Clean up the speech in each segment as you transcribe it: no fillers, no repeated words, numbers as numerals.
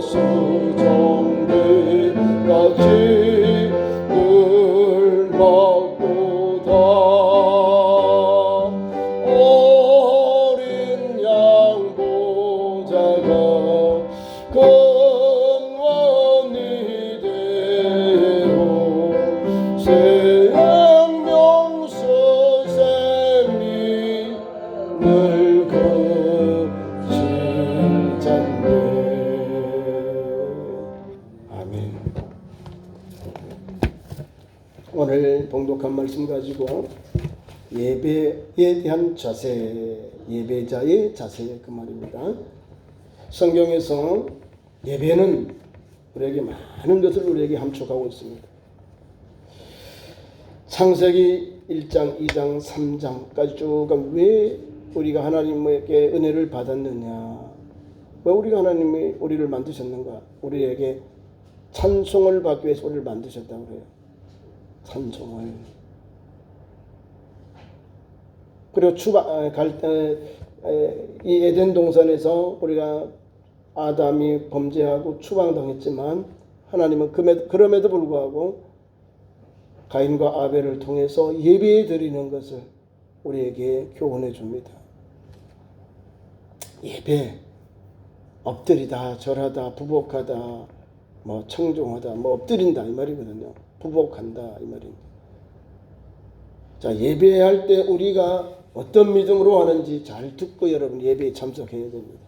수정비같이 늘 먹고다 어린 양 보자가 근원이 되어 생명수 샘이 늘 그친잔네. 아멘. 오늘 봉독한 말씀 가지고 예배에 대한 자세, 예배자의 자세 그 말입니다. 성경에서 예배는 우리에게 많은 것을 우리에게 함축하고 있습니다. 창세기 1장, 2장, 3장까지 쭉 가면 왜 우리가 하나님에게 은혜를 받았느냐, 왜 우리가 하나님이 우리를 만드셨는가, 우리에게 찬송을 받기 위해서 우리를 만드셨다고 해요. 찬송을. 그리고 이 에덴 동산에서 우리가 아담이 범죄하고 추방당했지만 하나님은 그럼에도 불구하고 가인과 아벨을 통해서 예배 드리는 것을 우리에게 교훈해 줍니다. 예배, 엎드리다, 절하다, 부복하다, 뭐 청종하다, 뭐 엎드린다 이 말이거든요. 부복한다 이 말입니다. 자, 예배할 때 우리가 어떤 믿음으로 하는지 잘 듣고 여러분 예배에 참석해야 됩니다.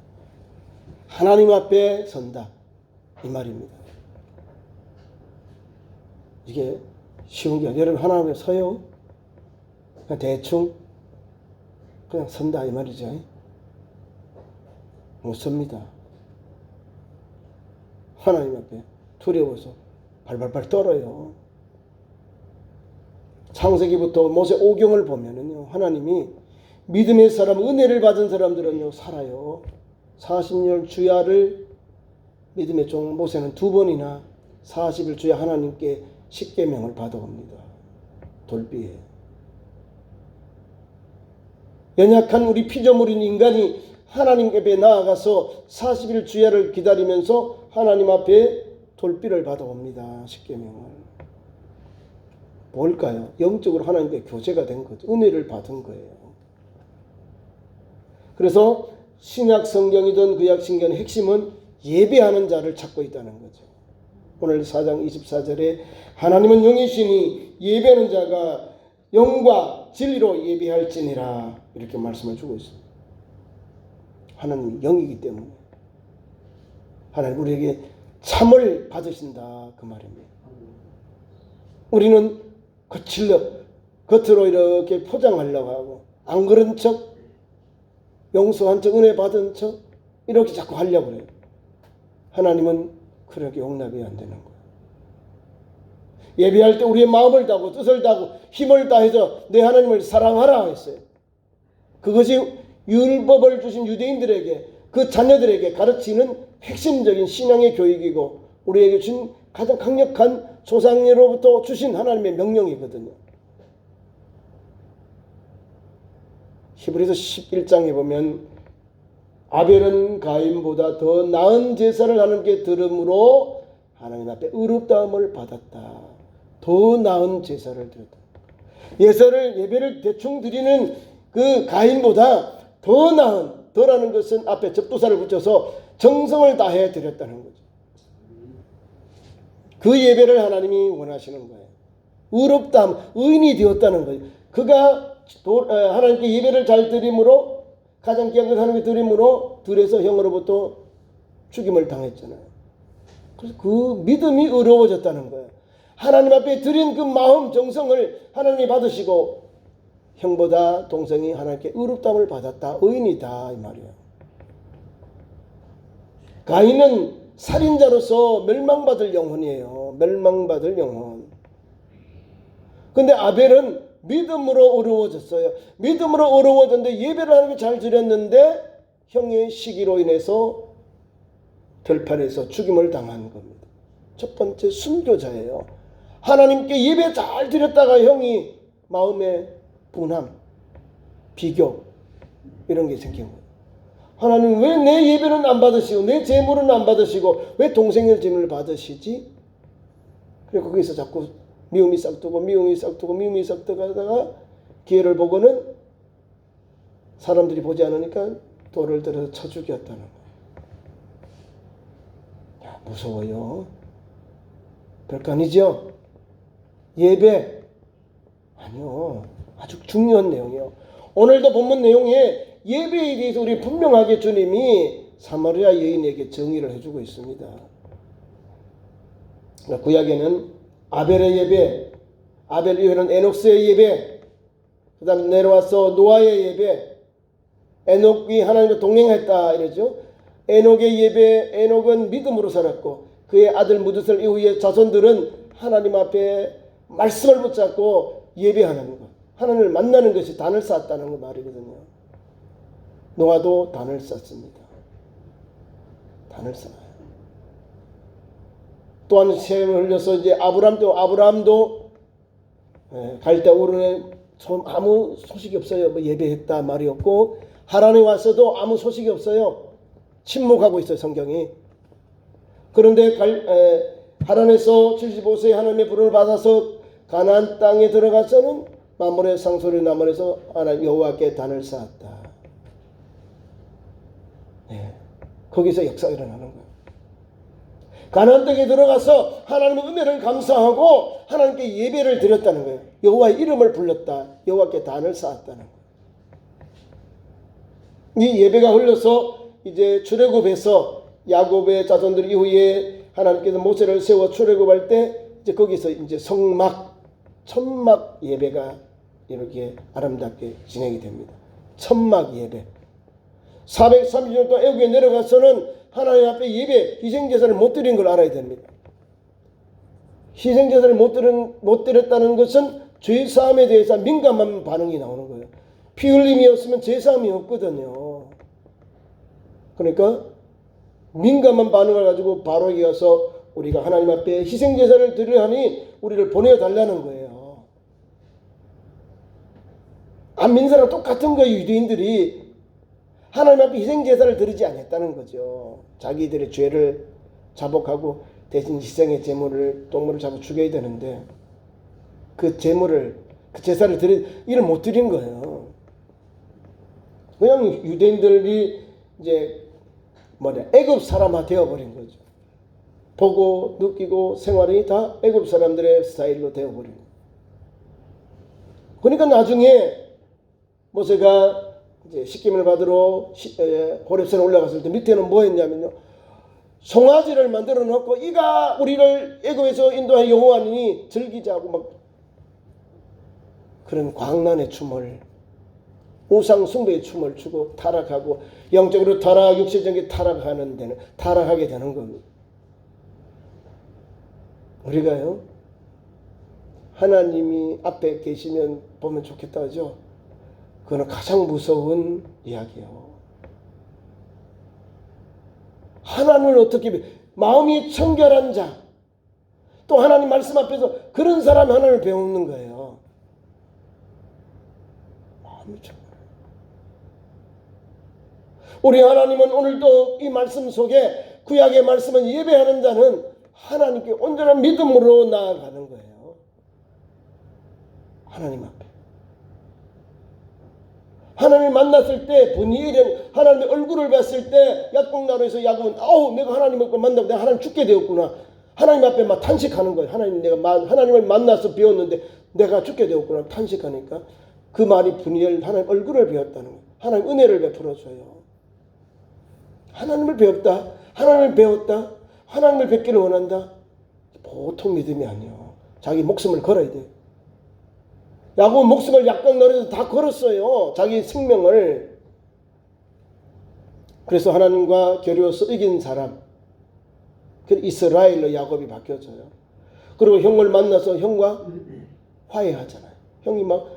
하나님 앞에 선다 이 말입니다. 이게 쉬운 게 아니라 여러분 하나님 앞에 서요? 그냥 대충 그냥 선다 이 말이죠. 못 섭니다. 하나님 앞에 두려워서 발발발 떨어요. 창세기부터 모세 오경을 보면은요, 하나님이 믿음의 사람, 은혜를 받은 사람들은요 살아요. 40년 주야를 믿음의 종 모세는 2번이나 40일 주야 하나님께 십계명을 받아옵니다. 돌비에 연약한 우리 피조물인 인간이 하나님 앞에 나아가서 40일 주야를 기다리면서 하나님 앞에 돌비를 받아옵니다. 십계명을. 뭘까요? 영적으로 하나님께 교제가 된 거죠. 은혜를 받은 거예요. 그래서 신약 성경이든 구약 성경의 핵심은 예배하는 자를 찾고 있다는 거죠. 오늘 4장 24절에 하나님은 영이시니 예배하는 자가 영과 진리로 예배할지니라 이렇게 말씀을 주고 있습니다. 하나님이 영이기 때문에 하나님 우리에게 참을 받으신다 그 말입니다. 우리는 겉으로 이렇게 포장하려고 하고 안 그런 척, 용서한 척, 은혜 받은 척 이렇게 자꾸 하려고 해요. 하나님은 그렇게 용납이 안 되는 거예요. 예배할 때 우리의 마음을 다하고 뜻을 다하고 힘을 다해서 내 하나님을 사랑하라 했어요. 그것이 율법을 주신 유대인들에게 그 자녀들에게 가르치는 핵심적인 신앙의 교육이고 우리에게 준 가장 강력한 조상으로부터 주신 하나님의 명령이거든요. 히브리서 11장에 보면 아벨은 가인보다 더 나은 제사를 하나님께 드림으로 하나님 앞에 의롭다함을 받았다. 더 나은 제사를 드렸다. 예배를 대충 드리는 그 가인보다 더 나은, 더라는 것은 앞에 접두사를 붙여서 정성을 다해 드렸다는 거죠. 그 예배를 하나님이 원하시는 거예요. 의롭다함, 의인이 되었다는 거예요. 그가 하나님께 예배를 잘 드림으로 가장 귀한 것 하나님께 드림으로 들에서 형으로부터 죽임을 당했잖아요. 그래서 그 믿음이 의로워졌다는 거예요. 하나님 앞에 드린 그 마음 정성을 하나님이 받으시고 형보다 동생이 하나님께 의롭다함을 받았다. 의인이다 이 말이에요. 가인은 살인자로서 멸망받을 영혼이에요. 멸망받을 영혼. 근데 아벨은 믿음으로 어려워졌어요. 믿음으로 어려워졌는데 예배를 하나님께 잘 드렸는데 형의 시기로 인해서 들판에서 죽임을 당한 겁니다. 첫 번째 순교자예요. 하나님께 예배 잘 드렸다가 형이 마음에 분함, 비교 이런 게 생긴 거예요. 하나님 왜 내 예배는 안 받으시고 내 제물은 안 받으시고 왜 동생의 제물을 받으시지? 그리고 거기서 자꾸 미움이 싹트고 미움이 싹트고 미움이 싹트가다가 기회를 보고는 사람들이 보지 않으니까 돌을 들어서 쳐 죽였다는 거예요. 야, 무서워요. 별거 아니죠? 예배 아니요. 아주 중요한 내용이에요. 오늘도 본문 내용에 예배에 대해서 우리 분명하게 주님이 사마리아 여인에게 정의를 해주고 있습니다. 구약에는 아벨의 예배, 아벨 이후에는 에녹스의 예배, 그 다음 내려와서 노아의 예배, 에녹이 하나님과 동행했다 이러죠. 에녹의 예배, 에녹은 믿음으로 살았고 그의 아들 무드셀 이후의 자손들은 하나님 앞에 말씀을 붙잡고 예배하는 것, 하나님을 만나는 것이 단을 쌓았다는 그 말이거든요. 노아도 단을 쌓습니다. 단을 쌓아요. 또한 세월을 흘려서 이제 아브라함도 갈대 우르에 아무 소식이 없어요. 뭐 예배했다 말이 없고 하란에 와서도 아무 소식이 없어요. 침묵하고 있어요, 성경이. 그런데 하란에서 75세에 하나님의 부름을 받아서 가나안 땅에 들어가서는 만물의 상소리 나물에서 하나님 여호와께 단을 쌓았다. 거기서 역사가 일어나는 거예요. 가나안 땅에 들어가서 하나님의 은혜를 감사하고 하나님께 예배를 드렸다는 거예요. 여호와의 이름을 불렀다. 여호와께 단을 쌓았다는 거예요. 이 예배가 흘러서 이제 출애굽해서 야곱의 자손들 이후에 하나님께서 모세를 세워 출애굽할 때 이제 거기서 이제 천막 예배가 이렇게 아름답게 진행이 됩니다. 천막 예배. 430년 동안 애국에 내려가서는 하나님 앞에 예배, 희생제사를 못 드린 걸 알아야 됩니다. 희생제사를 못 드렸다는 것은 죄사함에 대해서 민감한 반응이 나오는 거예요. 피 흘림이 없으면 죄사함이 없거든요. 그러니까 민감한 반응을 가지고 바로에게 가서 우리가 하나님 앞에 희생제사를 드리려 하니 우리를 보내달라는 거예요. 안민사랑 똑같은 거예요. 유대인들이 하나님 앞에 희생제사를 드리지 않았다는 거죠. 자기들의 죄를 자복하고 대신 희생의 제물을 동물을 잡아 죽여야 되는데 그 제사를 이를 못 드린 거예요. 그냥 유대인들이 이제 애굽 사람화 되어버린 거죠. 보고 느끼고 생활이 다 애굽 사람들의 스타일로 되어버린 거예요. 그러니까 나중에 모세가 이제 십계명을 받으러 호렙산에 올라갔을 때 밑에는 뭐 했냐면요. 송아지를 만들어 놓고 이가 우리를 애굽에서 인도한 여호와니 즐기자고 막 그런 광란의 춤을 우상 숭배의 춤을 추고 타락하고 영적으로 타락, 육체적인 타락하게 되는 겁니다. 우리가요 하나님이 앞에 계시면 보면 좋겠다 하죠. 그거는 가장 무서운 이야기예요. 하나님을 어떻게 마음이 청결한 자, 또 하나님 말씀 앞에서 그런 사람이 하나님을 배우는 거예요. 마음이 청결해. 우리 하나님은 오늘도 이 말씀 속에 구약의 말씀은 예배하는 자는 하나님께 온전한 믿음으로 나아가는 거예요. 하나님 앞에. 하나님을 만났을 때 분이엘은 하나님의 얼굴을 봤을 때 야곱나루에서 야곱은 내가 하나님을 만나고 내가 하나님 죽게 되었구나. 하나님 앞에 막 탄식하는 거예요. 하나님을 만나서 배웠는데 내가 죽게 되었구나 탄식하니까 그 말이 분이엘 하나님 얼굴을 배웠다는 거예요. 하나님 은혜를 베풀어 줘요. 하나님을 배웠다. 하나님을 배웠다. 하나님을 뵙기를 원한다. 보통 믿음이 아니에요. 자기 목숨을 걸어야 돼요. 야곱은 목숨을 약강나루에서 다 걸었어요. 자기 생명을. 그래서 하나님과 겨루어서 이긴 사람. 이스라엘로 야곱이 바뀌어져요. 그리고 형을 만나서 형과 화해하잖아요. 형이 막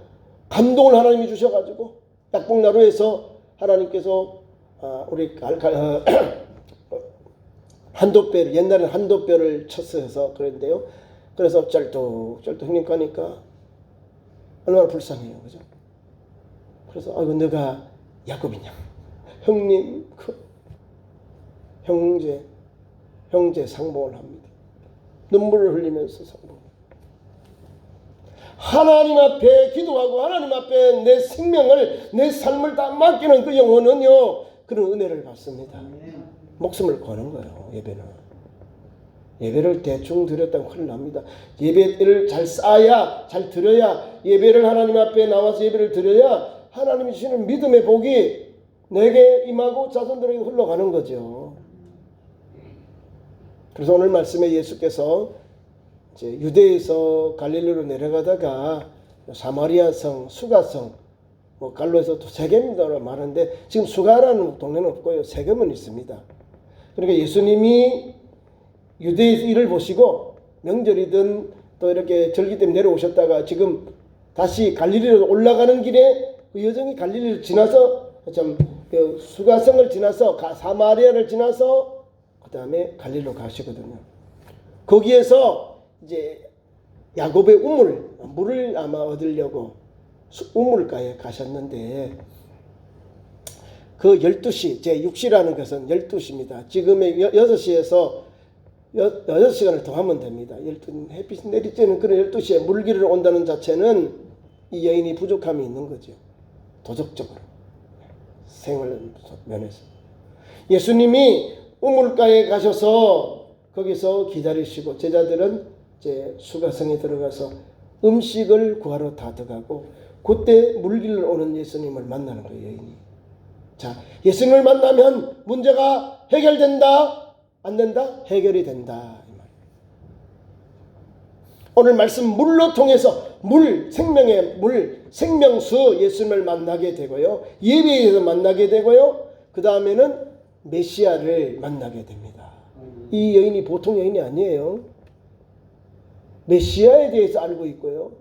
감동을 하나님이 주셔가지고 약봉나루에서 하나님께서 우리 한돛배를 옛날에는 한돛배를 쳤어서 그랬는데요. 그래서 쩔뚝 형님 가니까 얼마나 불쌍해요. 그죠? 그래서 너가 야곱이냐? 형님, 형제 상봉을 합니다. 눈물을 흘리면서 상봉. 하나님 앞에 기도하고 하나님 앞에 내 생명을, 내 삶을 다 맡기는 그 영혼은요, 그런 은혜를 받습니다. 목숨을 거는 거예요. 예배를 대충 드렸다고 큰일 납니다. 예배를 잘 쌓아야, 잘 드려야, 예배를 하나님 앞에 나와서 예배를 드려야 하나님이 주시는 믿음의 복이 내게 임하고 자손들에게 흘러가는 거죠. 그래서 오늘 말씀에 예수께서 이제 유대에서 갈릴리로 내려가다가 사마리아성, 수가성, 갈로에서 또 세겜이라고 말하는데 지금 수가라는 동네는 없고요. 세겜은 있습니다. 그러니까 예수님이 유대에서 일을 보시고 명절이든 또 이렇게 절기 때문에 내려오셨다가 지금 다시 갈릴리로 올라가는 길에 그 여정이 갈릴리를 지나서 그 수가성을 지나서 사마리아를 지나서 그 다음에 갈릴리로 가시거든요. 거기에서 이제 야곱의 물을 아마 얻으려고 우물가에 가셨는데 그 12시, 제 6시라는 것은 12시입니다. 지금의 6시에서 6시간을 더 하면 됩니다. 햇빛이 내리쬐는 그런 12시에 물길을 온다는 자체는 이 여인이 부족함이 있는 거죠. 도덕적으로. 생활 면에서. 예수님이 우물가에 가셔서 거기서 기다리시고 제자들은 이제 수가성에 들어가서 음식을 구하러 다 들어가고 그때 물길을 오는 예수님을 만나는 거예요. 여인이. 자, 예수님을 만나면 문제가 해결된다? 안 된다? 해결이 된다. 오늘 말씀 물로 통해서 생명의 물, 생명수 예수님을 만나게 되고요. 예배에서 만나게 되고요. 그 다음에는 메시아를 만나게 됩니다. 이 여인이 보통 여인이 아니에요. 메시아에 대해서 알고 있고요.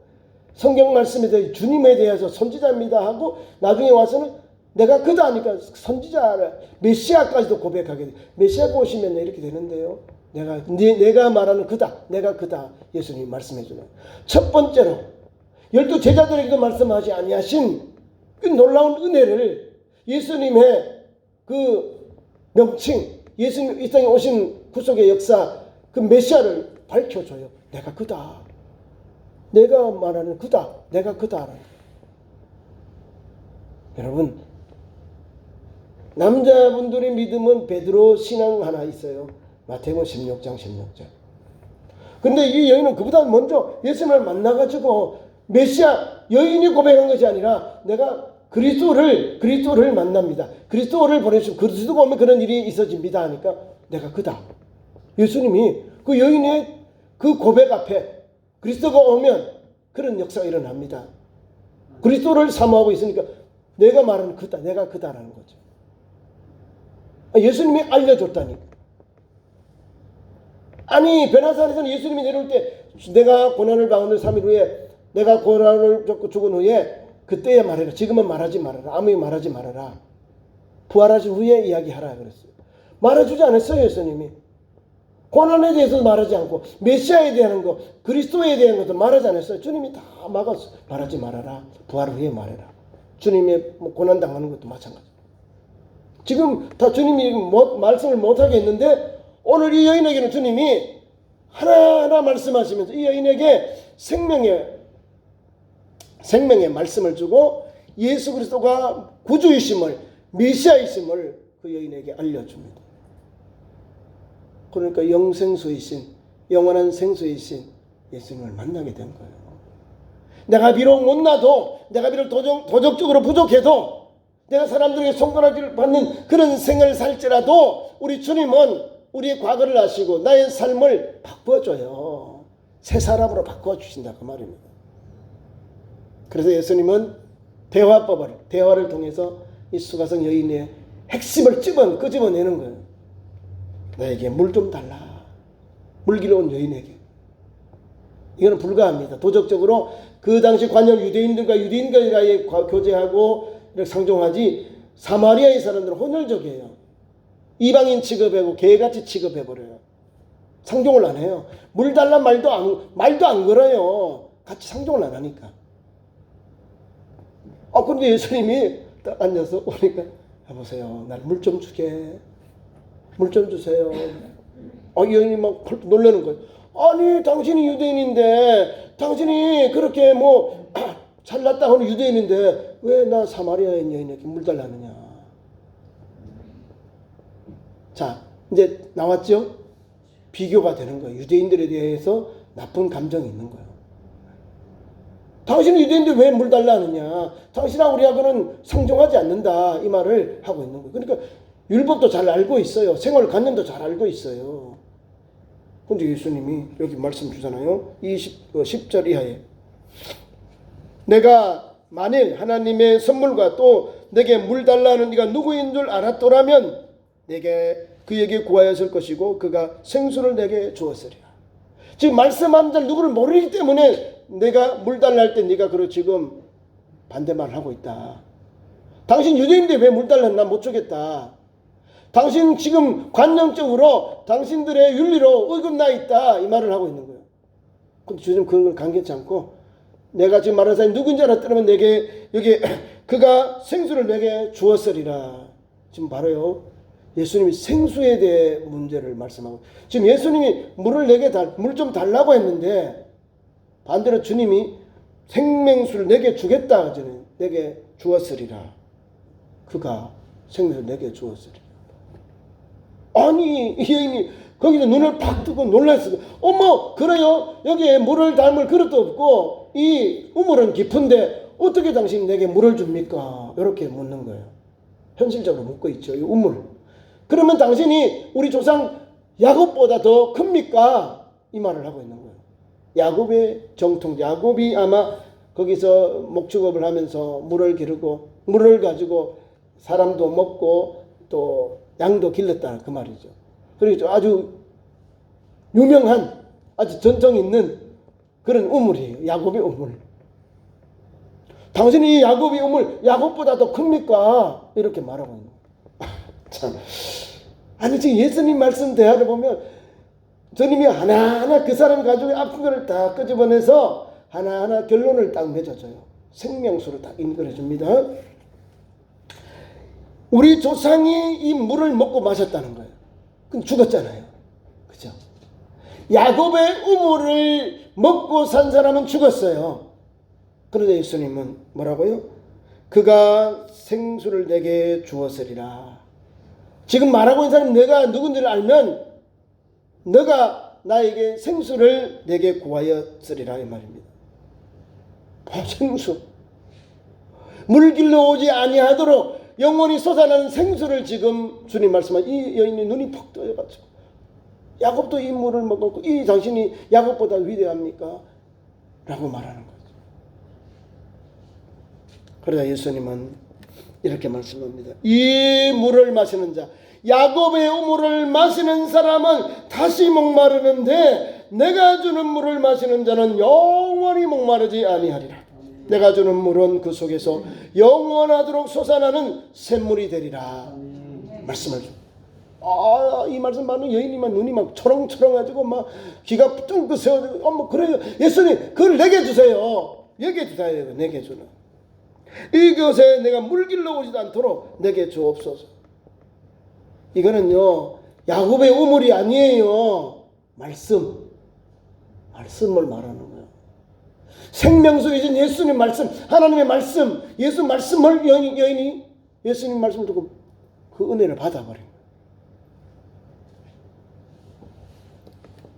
성경 말씀에 대해서 주님에 대해서 선지자입니다 하고 나중에 와서는 내가 그다 하니까 선지자, 메시아까지도 고백하게 돼요. 메시아가 오시면 이렇게 되는데요. 내가 말하는 그다, 내가 그다 예수님이 말씀해 주는. 첫 번째로 12 제자들에게도 말씀하지 아니하신 그 놀라운 은혜를 예수님의 그 명칭, 예수님 이 땅에 오신 구속의 역사, 그 메시아를 밝혀줘요. 내가 그다. 내가 말하는 그다. 내가 그다. 여러분, 남자분들의 믿음은 베드로 신앙 하나 있어요. 마태복음 16장 16절. 근데 이 여인은 그보다 먼저 예수님을 만나가지고 메시아, 여인이 고백한 것이 아니라 내가 그리스도를 만납니다. 그리스도를 보내시고 그리스도가 오면 그런 일이 있어집니다 하니까 내가 그다. 예수님이 그 여인의 그 고백 앞에 그리스도가 오면 그런 역사가 일어납니다. 그리스도를 사모하고 있으니까 내가 말하는 그다, 내가 그다라는 거죠. 예수님이 알려줬다니까. 아니 베나사렛에서는 예수님이 내려올 때 내가 고난을 당하는 3일 후에 내가 고난을 겪고 죽은 후에 그때야 말해라. 지금은 말하지 말아라. 아무리 말하지 말아라. 부활하신 후에 이야기하라 그랬어요. 말해주지 않았어요. 예수님이. 고난에 대해서 말하지 않고 메시아에 대한 거, 그리스도에 대한 것도 말하지 않았어요. 주님이 다 막았어. 말하지 말아라. 부활 후에 말해라. 주님의 고난 당하는 것도 마찬가지. 지금 다 주님이 말씀을 못하게 했는데 오늘 이 여인에게는 주님이 하나하나 말씀하시면서 이 여인에게 생명의 말씀을 주고 예수 그리스도가 구주이심을, 메시아이심을 그 여인에게 알려줍니다. 그러니까 영생수이신, 영원한 생수이신 예수님을 만나게 된 거예요. 내가 비록 못나도, 내가 비록 도덕적으로 부족해도, 내가 사람들에게 손가락질 받는 그런 생을 살지라도 우리 주님은 우리의 과거를 아시고 나의 삶을 바꿔줘요. 새 사람으로 바꿔주신다 그 말입니다. 그래서 예수님은 대화를 통해서 이 수가성 여인의 핵심을 끄집어내는 거예요. 나에게 물 좀 달라. 물기로 온 여인에게. 이거는 불가합니다. 도덕적으로 그 당시 관영 유대인들과의 교제하고 이렇게 상종하지 사마리아의 사람들은 혼혈적이에요. 이방인 취급하고 개같이 취급해버려요. 상종을 안 해요. 물 달란 말도 안 걸어요. 같이 상종을 안 하니까. 근데 예수님이 딱 앉아서 오니까 여보세요, 날 물 좀 주게. 물 좀 주세요. 여인이 막 놀라는 거예요. 아니, 당신이 유대인인데, 당신이 그렇게 뭐 잘났다 하는 유대인인데 왜 나 사마리아인 여인에게 물 달라느냐. 자, 이제 나왔죠? 비교가 되는 거예요. 유대인들에 대해서 나쁜 감정이 있는 거예요. 당신은 유대인인데 왜 물 달라느냐. 당신하고 우리하고는 상종하지 않는다. 이 말을 하고 있는 거예요. 그러니까 율법도 잘 알고 있어요. 생활관념도 잘 알고 있어요. 근데 예수님이 여기 말씀 주잖아요. 10절 이하에. 내가 만일 하나님의 선물과 또 내게 물 달라는 네가 누구인 줄 알았더라면 내게 그에게 구하였을 것이고 그가 생수를 내게 주었으리라. 지금 말씀한 자 누구를 모르기 때문에 내가 물 달라 할 때 네가 그러 지금 반대말을 하고 있다. 당신 유대인인데 왜 물 달라? 나 못 주겠다. 당신 지금 관념적으로 당신들의 윤리로 어긋나 있다. 이 말을 하고 있는 거예요. 근데 주님 그걸 간격치 않고 내가 지금 말하는 사람이 누군지 알았더라면 내게 여기 그가 생수를 내게 주었으리라. 지금 바로요. 예수님이 생수에 대해 문제를 말씀하고 지금 예수님이 물을 내게 물 좀 달라고 했는데 반대로 주님이 생명수를 내게 주겠다. 내게 주었으리라. 그가 생명수를 내게 주었으리라. 아니 이 여인이 거기서 눈을 팍 뜨고 놀랐어요. 어머 그래요? 여기에 물을 담을 그릇도 없고 이 우물은 깊은데 어떻게 당신이 내게 물을 줍니까? 이렇게 묻는 거예요. 현실적으로 묻고 있죠. 이 우물. 그러면 당신이 우리 조상 야곱보다 더 큽니까? 이 말을 하고 있는 거예요. 야곱의 정통, 야곱이 아마 거기서 목축업을 하면서 물을 기르고 물을 가지고 사람도 먹고 또 양도 길렀다 그 말이죠. 그리고 아주 유명한 아주 전통 있는 그런 우물이에요. 야곱의 우물. 당신이 야곱의 우물 야곱보다 더 큽니까? 이렇게 말하고 있는 거예요. 참. 아니 지금 예수님 말씀 대화를 보면 주님이 하나하나 그 사람이 가지고 아픈 거를 다 끄집어내서 하나하나 결론을 딱 맺어줘요. 생명수로 딱 인걸해 줍니다. 우리 조상이 이 물을 먹고 마셨다는 거예요. 그럼 죽었잖아요. 그죠? 야곱의 우물을 먹고 산 사람은 죽었어요. 그런데 예수님은 뭐라고요? 그가 생수를 내게 주었으리라. 지금 말하고 있는 사람이 내가 누군지를 알면 너가 나에게 생수를 내게 구하였으리라 이 말입니다. 생수. 물길로 오지 아니하도록 영원히 솟아나는 생수를 지금 주님 말씀하신 이 여인의 눈이 퍽 떠여가지고 야곱도 이 물을 먹었고 이 당신이 야곱보다 위대합니까? 라고 말하는 거죠. 그러자 예수님은 이렇게 말씀합니다. 이 물을 마시는 자, 야곱의 우물을 마시는 사람은 다시 목마르는데 내가 주는 물을 마시는 자는 영원히 목마르지 아니하리라. 내가 주는 물은 그 속에서 영원하도록 솟아나는 샘물이 되리라. 말씀을 줘. 이 말씀 받는 여인이 막 눈이 막 초롱초롱해지고 막 귀가 뚱긋 세워지고 어머 그래요. 예수님 그걸 내게 주세요. 여기에 주세요. 내게 주는. 이곳에 내가 물길로 오지도 않도록 내게 주옵소서. 이거는요 야곱의 우물이 아니에요. 말씀을 말하는 거예요. 생명수이신 예수님 말씀, 하나님의 말씀, 예수 말씀을 여인이 예수님 말씀을 듣고 그 은혜를 받아버린 거예요.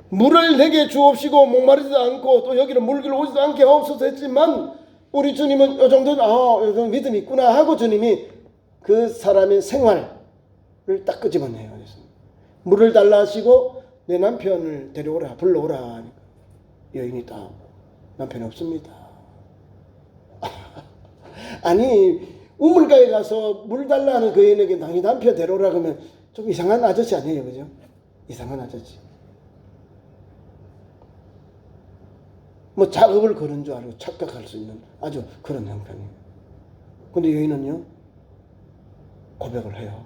물을 내게 주옵시고 목마르지도 않고 또 여기는 물길로 오지도 않게 하옵소서 했지만 우리 주님은 이 정도는 믿음이 있구나 하고 주님이 그 사람의 생활을 딱 끄집어내요. 물을 달라 하시고 내 남편을 데려오라 불러오라 하니까 여인이 딱 남편이 없습니다. 아니 우물가에 가서 물 달라 하는 그 여인에게 당신 남편 데려오라 그러면 좀 이상한 아저씨 아니에요. 그죠? 이상한 아저씨. 뭐 작업을 거는 줄 알고 착각할 수 있는 아주 그런 형편이에요. 근데 여인은요 고백을 해요.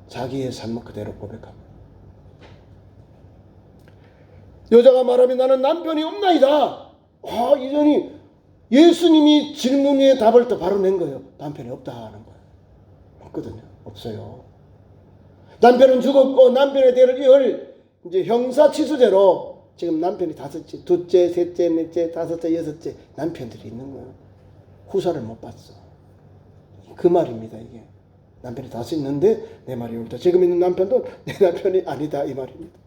자기의 삶을 그대로 고백합니다. 여자가 말하면 나는 남편이 없나이다. 이전이 예수님이 질문에 답을 또 바로 낸 거예요. 남편이 없다 하는 거예요. 없거든요. 없어요. 남편은 죽었고 남편의 대를 이을 이제 형사치수죄로 지금 남편이 5째, 2째, 3째, 4째, 5째, 6째 남편들이 있는 거예요. 후사를 못 봤어. 그 말입니다. 이게 남편이 5 있는데 내 말이 옳다. 지금 있는 남편도 내 남편이 아니다 이 말입니다.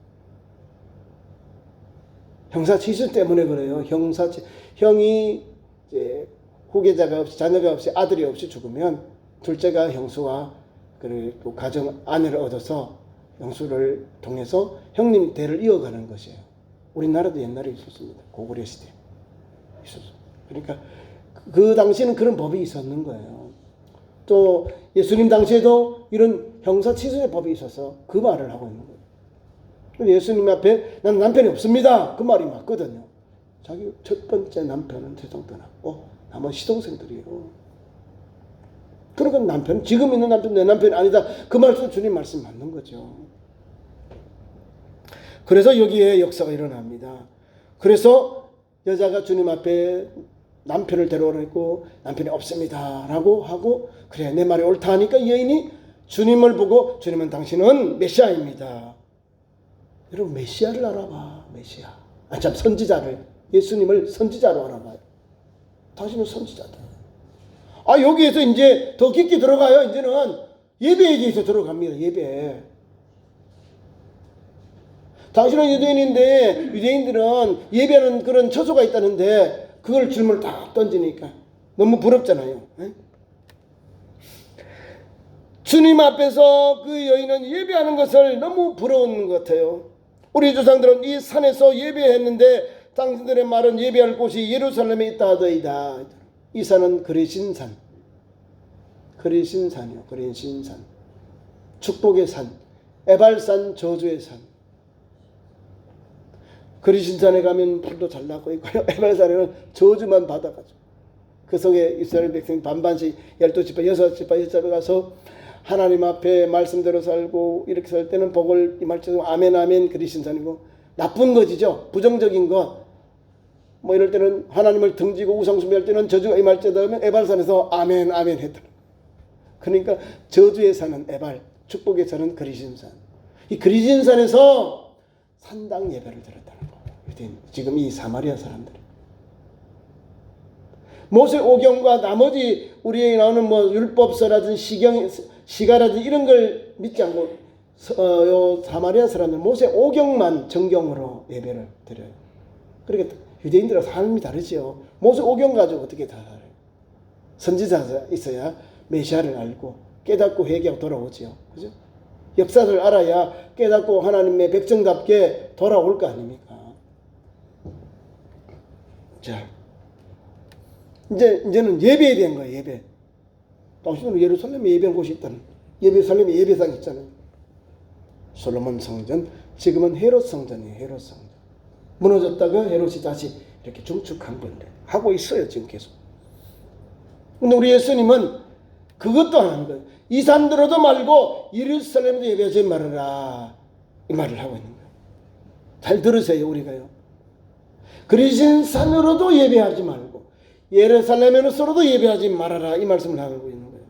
형사치수 때문에 그래요. 형이 이제 후계자가 없이 자녀가 없이 아들이 없이 죽으면 둘째가 형수와 그리고 가정 아내를 얻어서 형수를 통해서 형님 대를 이어가는 것이에요. 우리나라도 옛날에 있었습니다. 고구려 시대 있었어요. 그러니까 그 당시에는 그런 법이 있었는 거예요. 또 예수님 당시에도 이런 형사치수의 법이 있어서 그 말을 하고 있는 거예요. 예수님 앞에 나는 남편이 없습니다. 그 말이 맞거든요. 자기 첫 번째 남편은 세상 떠났고 나머지 시동생들이에요. 그러니까 남편, 지금 있는 남편 내 남편이 아니다. 그 말씀 주님 말씀 맞는 거죠. 그래서 여기에 역사가 일어납니다. 그래서 여자가 주님 앞에 남편을 데려오라고 남편이 없습니다 라고 하고 그래 내 말이 옳다 하니까 여인이 주님을 보고 주님은 당신은 메시아입니다. 여러분 메시아를 알아봐. 메시아. 참 선지자를 예수님을 선지자로 알아봐요. 당신은 선지자다. 여기에서 이제 더 깊게 들어가요. 이제는 예배에 대해서 들어갑니다. 예배. 당신은 유대인인데 유대인들은 예배하는 그런 처소가 있다는데 그걸 질문을 다 던지니까 너무 부럽잖아요. 주님 앞에서 그 여인은 예배하는 것을 너무 부러운 것 같아요. 우리 조상들은 이 산에서 예배했는데 당신들의 말은 예배할 곳이 예루살렘에 있다 하더이다. 이 산은 그리신산. 그리신산이요. 그리신산. 축복의 산. 에발산 저주의 산. 그리신산에 가면 풀도 잘 나고 있고요. 에발산에는 저주만 받아가지고 그 속에 이스라엘 백성이 반반씩 12지파 6지파 6지파에 가서 하나님 앞에 말씀대로 살고 이렇게 살 때는 복을 임할 때 아멘 아멘 그리신산이고 나쁜 것이죠. 부정적인 것. 뭐 이럴 때는 하나님을 등지고 우상숭배할 때는 저주가 임할 때다 하면 에발산에서 아멘 아멘 했다. 그러니까 저주의 산은 에발, 축복의 산은 그리신산. 이 그리신산에서 산당 예배를 드렸다는 거예요. 지금 이 사마리아 사람들. 모세 오경과 나머지 우리에게 나오는 뭐 율법서라든지 시가라든지 이런 걸 믿지 않고 요 사마리아 사람들 모세 오경만 정경으로 예배를 드려요. 그러니까 유대인들과 삶이 다르죠. 모세 오경 가지고 어떻게 다 알아요? 선지자가 있어야 메시아를 알고 깨닫고 회개하고 돌아오죠. 그죠? 역사를 알아야 깨닫고 하나님의 백성답게 돌아올 거 아닙니까? 자, 이제는 예배에 대한 거예요. 예배. 당신은 예루살렘에 예배한 곳이 있다는. 예루살렘에 예배당이 있잖아요. 솔로몬 성전, 지금은 헤롯 성전이에요. 헤롯 성전. 무너졌다가 헤롯이 다시 이렇게 중축한 건데 하고 있어요. 지금 계속. 근데 우리 예수님은 그것도 안 하는 거예요. 이 산 들어도 말고 예루살렘도 예배하지 말아라. 이 말을 하고 있는 거예요. 잘 들으세요. 우리가요. 그리신 산으로도 예배하지 말고 예루살렘에서로도 예배하지 말아라. 이 말씀을 하고 있는 거예요.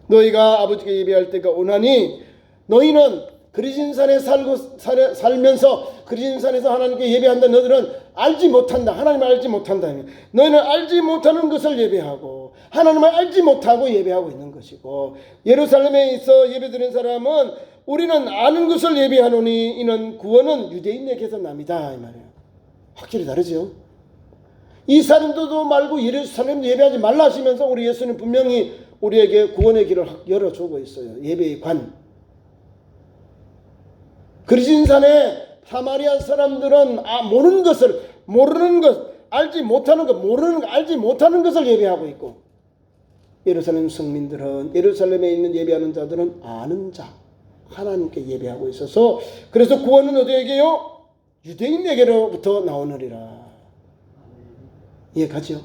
너희가 아버지께 예배할 때가 오나니 너희는 그리신산에 살면서 그리신산에서 하나님께 예배한다. 너희들은 알지 못한다. 하나님을 알지 못한다. 너희는 알지 못하는 것을 예배하고 하나님을 알지 못하고 예배하고 있는 것이고 예루살렘에 있어 예배드리는 사람은 우리는 아는 것을 예배하노니 이는 구원은 유대인에게서 납니다. 이 말이에요. 확실히 다르죠. 이 사람들도 말고 예루살렘 예배하지 말라 하시면서 우리 예수님 분명히 우리에게 구원의 길을 열어주고 있어요. 예배의 관. 그리신산에 사마리아 사람들은 모르는 것, 알지 못하는 것, 알지 못하는 것을 예배하고 있고 예루살렘 성민들은 예루살렘에 있는 예배하는 자들은 아는 자 하나님께 예배하고 있어서 그래서 구원은 어디에게요? 유대인에게로부터 나오느리라. 이해가죠?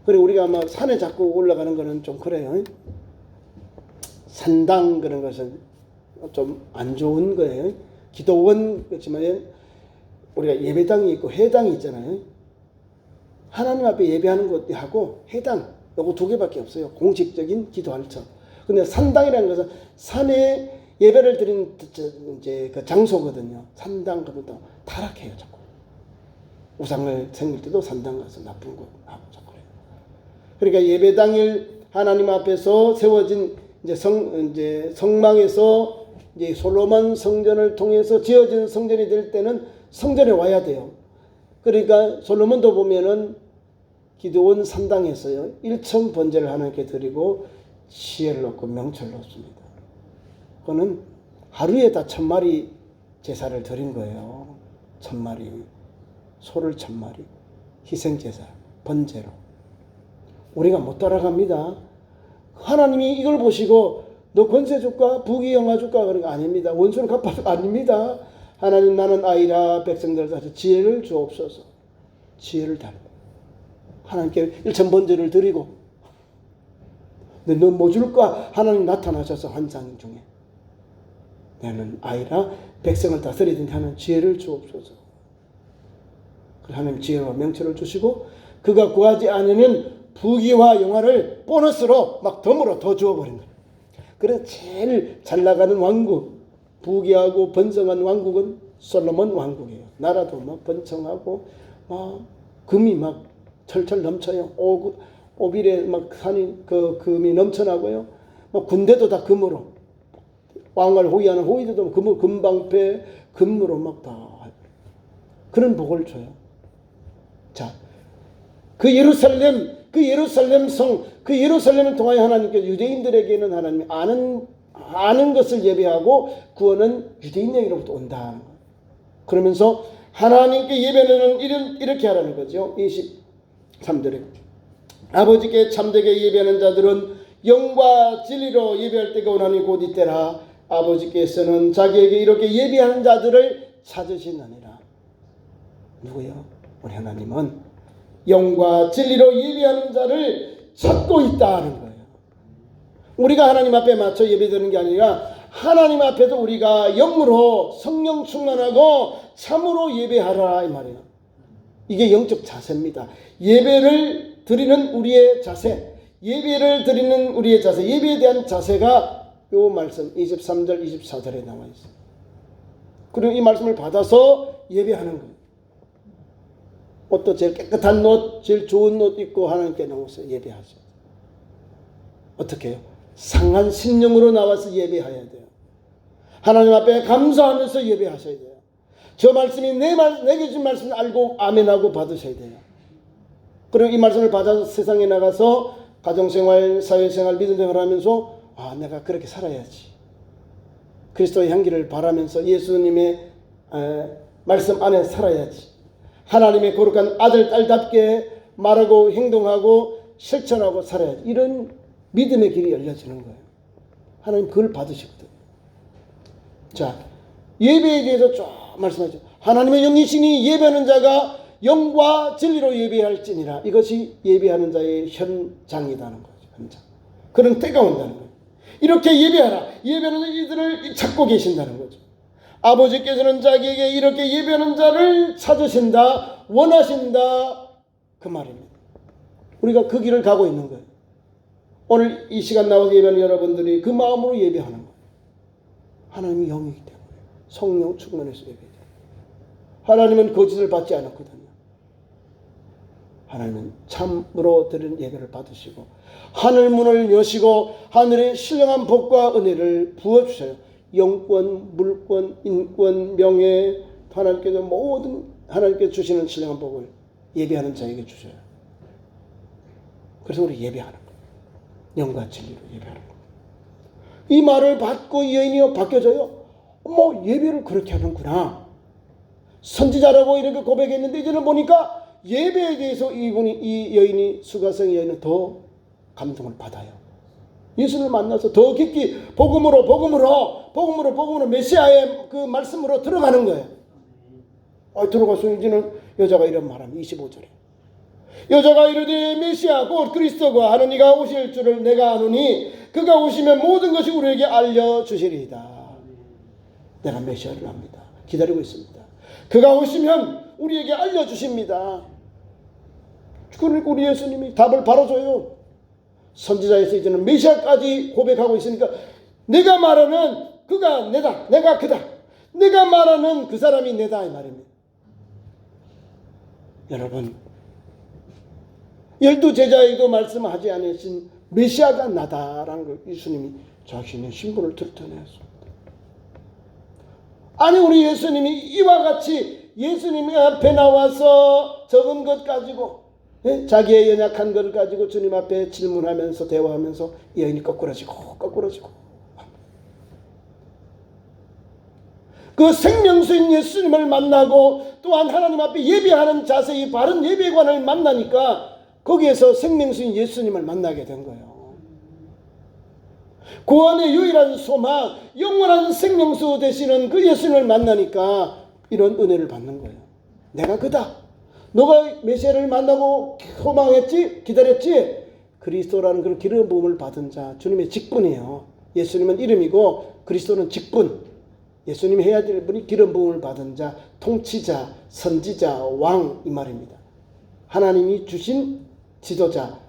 그리고 우리가 아마 산에 자꾸 올라가는 거는 좀 그래요. 산당 그런 것은 좀 안 좋은 거예요. 기도원 그렇지만 우리가 예배당이 있고 회당이 있잖아요. 하나님 앞에 예배하는 것하고 회당 요거 두 개밖에 없어요. 공식적인 기도할 처. 근데 산당이라는 것은 산에 예배를 드리는 이제 그 장소거든요. 산당 가면 또 타락해요, 자꾸. 우상을 생길 때도 산당 가서 나쁜 거 하고 자꾸 그래요. 그러니까 예배 당일 하나님 앞에서 세워진 이제 성막에서 이제 솔로몬 성전을 통해서 지어진 성전이 될 때는 성전에 와야 돼요. 그러니까 솔로몬도 보면은 기드온 산당에서요 1천 번제를 하나님께 드리고 시혜를 얻고 명철을 얻습니다. 그거는 하루에 다 1000마리 제사를 드린 거예요. 1000마리 소를 1000마리 희생제사 번제로. 우리가 못 따라갑니다. 하나님이 이걸 보시고 너 권세 줄까? 부귀영화 줄까? 그런 거 아닙니다. 원수는 갚아도 아닙니다. 하나님 나는 아이라 백성들 다시 지혜를 주옵소서. 지혜를 달고 하나님께 1000번제를 드리고 근데 너 뭐 줄까? 하나님 나타나셔서 환상 중에 나는 아이라 백성을 다스리든지 하는 지혜를 주옵소서. 하나님 지혜와 명철을 주시고 그가 구하지 않으면 부귀와 영화를 보너스로 막 덤으로 더 주어버린 거예요. 그래서 제일 잘 나가는 왕국, 부귀하고 번성한 왕국은 솔로몬 왕국이에요. 나라도 막 번성하고 막 금이 막 철철 넘쳐요. 오빌에 막 산이 그 금이 넘쳐나고요. 뭐 군대도 다 금으로 왕을 호위하는 호위들도 금방패 금으로 막 다 그런 복을 줘요. 자, 그 예루살렘 성, 그 예루살렘을 통하여 하나님께서 유대인들에게는 하나님이 아는 것을 예배하고 구원은 유대인에게로부터 온다. 그러면서 하나님께 예배는 이렇게 하라는 거죠. 23절에 아버지께 참되게 예배하는 자들은 영과 진리로 예배할 때가 오나니 곧 이때라. 아버지께서는 자기에게 이렇게 예배하는 자들을 찾으시느니라. 누구요? 우리 하나님은 영과 진리로 예배하는 자를 찾고 있다는 거예요. 우리가 하나님 앞에 맞춰 예배드리는 게 아니라 하나님 앞에서 우리가 영으로 성령 충만하고 참으로 예배하라 이 말이에요. 이게 영적 자세입니다. 예배를 드리는 우리의 자세, 예배를 드리는 우리의 자세, 예배에 대한 자세가 요 말씀 23절 24절에 나와 있어요. 그리고 이 말씀을 받아서 예배하는 거예요. 옷도 제일 깨끗한 옷, 제일 좋은 옷 입고 하나님께 나와서 예배하죠. 어떻게 해요? 상한 심령으로 나와서 예배해야 돼요. 하나님 앞에 감사하면서 예배하셔야 돼요. 저 말씀이 내게 준 말씀을 알고 아멘하고 받으셔야 돼요. 그리고 이 말씀을 받아서 세상에 나가서 가정생활, 사회생활, 믿음생활을 하면서 내가 그렇게 살아야지. 그리스도의 향기를 바라면서 예수님의 말씀 안에 살아야지. 하나님의 거룩한 아들, 딸답게 말하고 행동하고 실천하고 살아야지. 이런 믿음의 길이 열려지는 거예요. 하나님 그걸 받으시거든요. 자, 예배에 대해서 쭉 말씀하죠. 하나님의 영이시니 예배하는 자가 영과 진리로 예배할지니라. 이것이 예배하는 자의 현장이라는 거죠. 현장. 그런 때가 온다는 거예요. 이렇게 예배하라. 예배하는 이들을 찾고 계신다는 거죠. 아버지께서는 자기에게 이렇게 예배하는 자를 찾으신다, 원하신다 그 말입니다. 우리가 그 길을 가고 있는 거예요. 오늘 이 시간 나와서 예배하는 여러분들이 그 마음으로 예배하는 거예요. 하나님이 영이기 때문에 성령 충만해서 예배해요. 하나님은 거짓을 받지 않았거든요. 하나님은 참으로 드리는 예배를 받으시고 하늘 문을 여시고 하늘의 신령한 복과 은혜를 부어주셔요. 영권, 물권, 인권, 명예 하나님께서 모든 하나님께서 주시는 신령한 복을 예배하는 자에게 주셔요. 그래서 우리 예배하는 거예요. 영과 진리로 예배하는 거예요. 이 말을 받고 이 여인이 바뀌어져요. 예배를 그렇게 하는구나. 선지자라고 이렇게 고백했는데 이제는 보니까 예배에 대해서 이 여인이 수가성 여인은 더 감동을 받아요. 예수를 만나서 더 깊이 복음으로 메시아의 그 말씀으로 들어가는 거예요. 들어가서 이제는 여자가 이런 말합니다. 25절에 여자가 이르되 메시아 곧 그리스도가 하는 이가 오실 줄을 내가 아노니 그가 오시면 모든 것이 우리에게 알려주시리이다. 내가 메시아를 압니다. 기다리고 있습니다. 그가 오시면 우리에게 알려주십니다. 그러니까 우리 예수님이 답을 바로 줘요. 선지자에서 이제는 메시아까지 고백하고 있으니까 내가 말하는 그가 내다, 내가 그다, 내가 말하는 그 사람이 내다 이 말입니다. 여러분, 12제자에도 말씀하지 않으신 메시아가 나다라는 걸 예수님이 자신의 신분을 드러내었습니다. 아니 우리 예수님이 이와 같이 예수님이 앞에 나와서 적은 것 가지고 자기의 연약한 것을 가지고 주님 앞에 질문하면서 대화하면서 여인이 거꾸러지고 그 생명수인 예수님을 만나고 또한 하나님 앞에 예배하는 자세히 바른 예배관을 만나니까 거기에서 생명수인 예수님을 만나게 된 거예요. 구원의 유일한 소망, 영원한 생명수 되시는 그 예수님을 만나니까 이런 은혜를 받는 거예요. 내가 그다. 너가 메시아를 만나고 소망했지? 기다렸지? 그리스도라는 그런 기름 부음을 받은 자, 주님의 직분이에요. 예수님은 이름이고 그리스도는 직분. 예수님이 해야 될 분이 기름 부음을 받은 자, 통치자, 선지자, 왕 이 말입니다. 하나님이 주신 지도자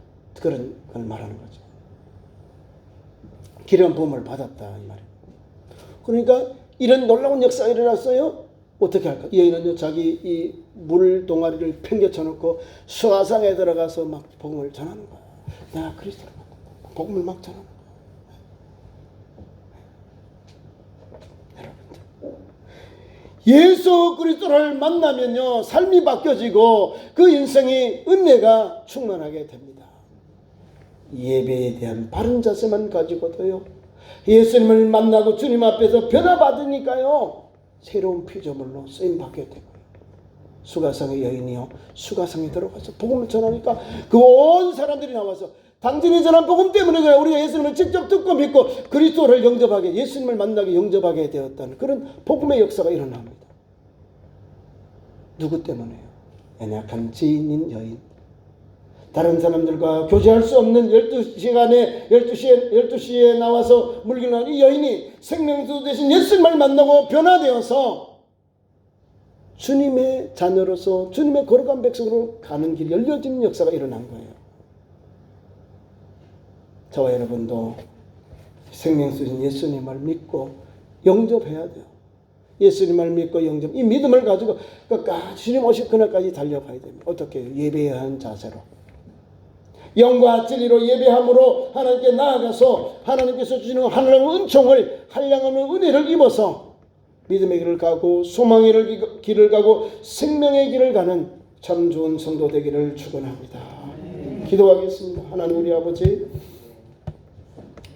그런 걸 말하는 거죠. 기름 부음을 받았다 이 말입니다. 그러니까 이런 놀라운 역사가 일어났어요. 어떻게 할까? 여인은요 자기 이 물 동아리를 팽개쳐 놓고 수화상에 들어가서 막 복음을 전하는 거야. 내가 그리스도를 만났다. 복음을 막 전하는 거야. 여러분들, 예수 그리스도를 만나면요 삶이 바뀌어지고 그 인생이 은혜가 충만하게 됩니다. 예배에 대한 바른 자세만 가지고도요 예수님을 만나고 주님 앞에서 변화받으니까요 새로운 피조물로 쓰임받게 되고요. 수가성의 여인이요 수가성에 들어가서 복음을 전하니까 그 온 사람들이 나와서 당신이 전한 복음 때문에 그래 우리가 예수님을 직접 듣고 믿고 그리스도를 영접하게 예수님을 만나게 영접하게 되었다는 그런 복음의 역사가 일어납니다. 누구 때문에요? 연약한 지인인 여인, 다른 사람들과 교제할 수 없는 12시에 나와서 물길을 이 여인이 생명수 되신 예수님을 만나고 변화되어서 주님의 자녀로서 주님의 거룩한 백성으로 가는 길이 열려지는 역사가 일어난 거예요. 저와 여러분도 생명수신 예수님을 믿고 영접해야 돼요. 예수님을 믿고 영접, 이 믿음을 가지고 끝까지 주님 오실 그날까지 달려가야 됩니다. 어떻게 해요? 예배해야 하는 자세로. 영과 진리로 예배함으로 하나님께 나아가서 하나님께서 주시는 하나님의 은총을 한량하는 은혜를 입어서 믿음의 길을 가고 소망의 길을 가고 생명의 길을 가는 참 좋은 성도 되기를 축원합니다. 기도하겠습니다. 하나님 우리 아버지,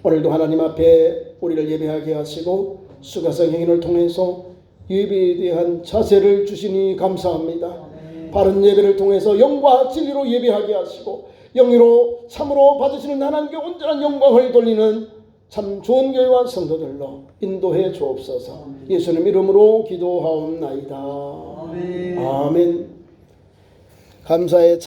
오늘도 하나님 앞에 우리를 예배하게 하시고 수가성 행인을 통해서 예배에 대한 자세를 주시니 감사합니다. 바른 예배를 통해서 영과 진리로 예배하게 하시고 영으로 참으로 받으시는 하나님께 온전한 영광을 돌리는 참 좋은 교회와 성도들로 인도해 주옵소서. 예수님 이름으로 기도하옵나이다. 아멘. 감사의